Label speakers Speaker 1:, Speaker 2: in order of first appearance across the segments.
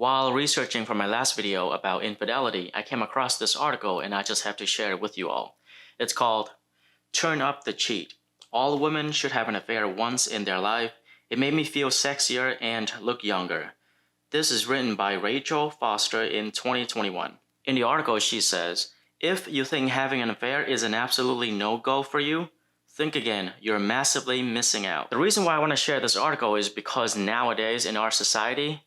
Speaker 1: While researching for my last video about infidelity, I came across this article and I just have to share it with you all. It's called Turn Up the Cheat. All women should have an affair once in their life. It made me feel sexier and look younger. This is written by Rachel Foster in 2021. In the article, she says, if you think having an affair is an absolutely no-go for you, think again, you're massively missing out. The reason why I want to share this article is because nowadays in our society,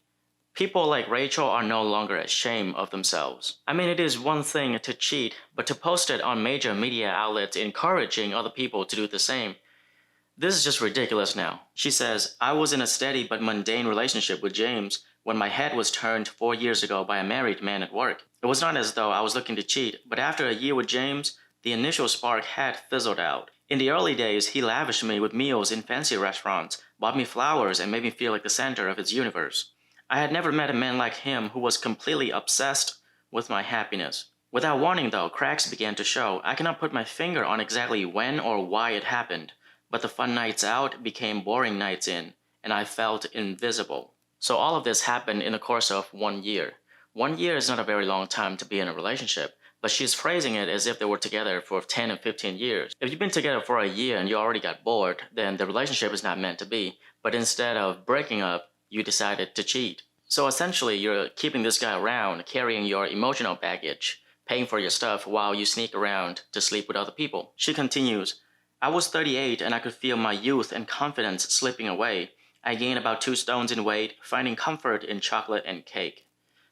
Speaker 1: people like Rachel are no longer ashamed of themselves. I mean, it is one thing to cheat, but to post it on major media outlets encouraging other people to do the same, this is just ridiculous now. She says, I was in a steady but mundane relationship with James when my head was turned 4 years ago by a married man at work. It was not as though I was looking to cheat, but after a year with James, the initial spark had fizzled out. In the early days, he lavished me with meals in fancy restaurants, bought me flowers, and made me feel like the center of his universe. I had never met a man like him who was completely obsessed with my happiness. Without warning though, cracks began to show. I cannot put my finger on exactly when or why it happened, but the fun nights out became boring nights in, and I felt invisible. So all of this happened in the course of 1 year. 1 year is not a very long time to be in a relationship, but she's phrasing it as if they were together for 10 and 15 years. If you've been together for a year and you already got bored, then the relationship is not meant to be. But instead of breaking up, you decided to cheat. So essentially, you're keeping this guy around, carrying your emotional baggage, paying for your stuff while you sneak around to sleep with other people. She continues, I was 38 and I could feel my youth and confidence slipping away. I gained about 2 stones in weight, finding comfort in chocolate and cake.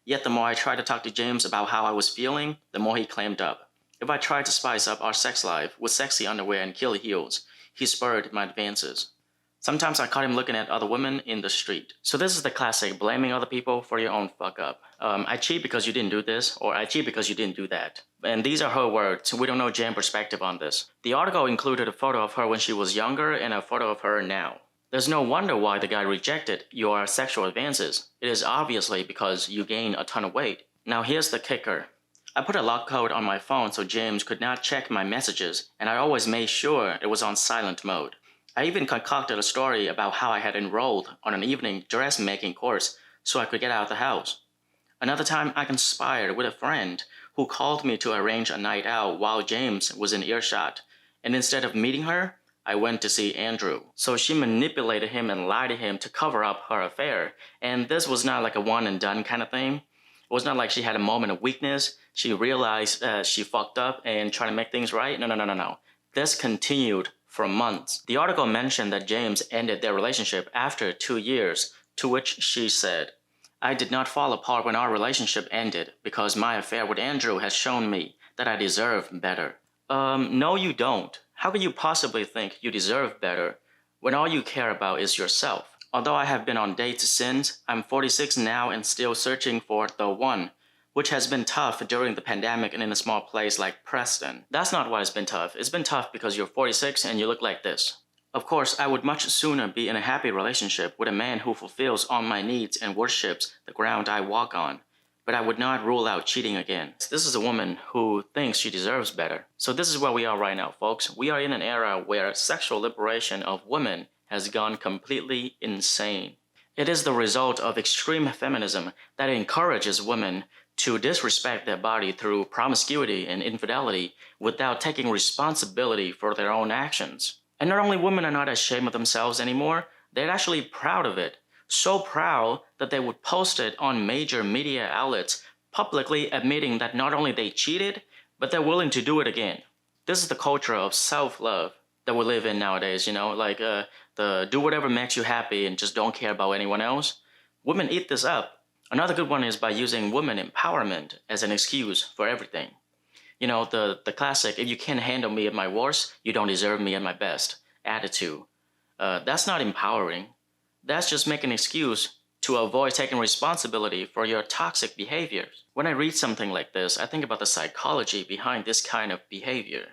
Speaker 1: Yet the more I tried to talk to James about how I was feeling, the more he clamped up. If I tried to spice up our sex life with sexy underwear and killer heels, he spurred my advances. Sometimes I caught him looking at other women in the street. So this is the classic blaming other people for your own fuck up. I cheat because you didn't do this, or I cheat because you didn't do that. And these are her words. We don't know James' perspective on this. The article included a photo of her when she was younger and a photo of her now. There's no wonder why the guy rejected your sexual advances. It is obviously because you gained a ton of weight. Now here's the kicker. I put a lock code on my phone so James could not check my messages, and I always made sure it was on silent mode. I even concocted a story about how I had enrolled on an evening dressmaking course so I could get out of the house. Another time I conspired with a friend who called me to arrange a night out while James was in earshot, and instead of meeting her, I went to see Andrew. So she manipulated him and lied to him to cover up her affair, and this was not like a one and done kind of thing. It was not like she had a moment of weakness, she realized she fucked up and tried to make things right. No. This continued for months. The article mentioned that James ended their relationship after 2 years, to which she said, I did not fall apart when our relationship ended because my affair with Andrew has shown me that I deserve better. No you don't. How can you possibly think you deserve better when all you care about is yourself? Although I have been on dates since, I'm 46 now and still searching for the one, which has been tough during the pandemic and in a small place like Preston. That's not why it's been tough. It's been tough because you're 46 and you look like this. Of course, I would much sooner be in a happy relationship with a man who fulfills all my needs and worships the ground I walk on. But I would not rule out cheating again. This is a woman who thinks she deserves better. So this is where we are right now, folks. We are in an era where sexual liberation of women has gone completely insane. It is the result of extreme feminism that encourages women to disrespect their body through promiscuity and infidelity without taking responsibility for their own actions. And not only women are not ashamed of themselves anymore, they're actually proud of it. So proud that they would post it on major media outlets, publicly admitting that not only they cheated, but they're willing to do it again. This is the culture of self-love that we live in nowadays, like the do whatever makes you happy and just don't care about anyone else. Women eat this up. Another good one is by using women empowerment as an excuse for everything. The classic, if you can't handle me at my worst, you don't deserve me at my best attitude. That's not empowering. That's just making an excuse to avoid taking responsibility for your toxic behaviors. When I read something like this, I think about the psychology behind this kind of behavior.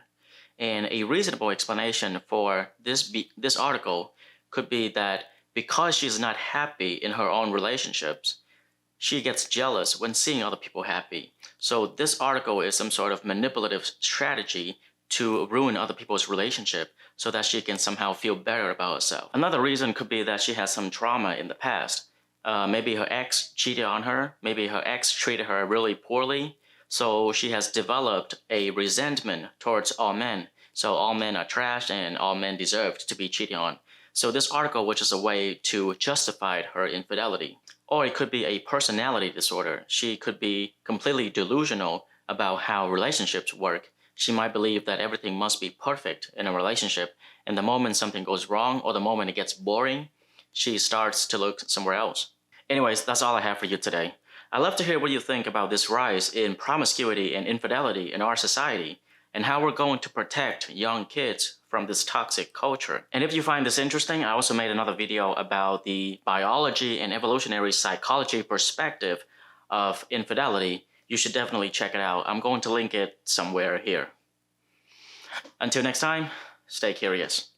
Speaker 1: And a reasonable explanation for this article could be that because she's not happy in her own relationships, she gets jealous when seeing other people happy. So this article is some sort of manipulative strategy to ruin other people's relationship so that she can somehow feel better about herself. Another reason could be that she has some trauma in the past. Maybe her ex cheated on her. Maybe her ex treated her really poorly. So she has developed a resentment towards all men. So all men are trash and all men deserve to be cheated on. So this article was just a way to justify her infidelity. Or it could be a personality disorder. She could be completely delusional about how relationships work. She might believe that everything must be perfect in a relationship, and the moment something goes wrong or the moment it gets boring, she starts to look somewhere else. Anyways, that's all I have for you today. I'd love to hear what you think about this rise in promiscuity and infidelity in our society, and how we're going to protect young kids from this toxic culture. And if you find this interesting, I also made another video about the biology and evolutionary psychology perspective of infidelity. You should definitely check it out. I'm going to link it somewhere here. Until next time, stay curious.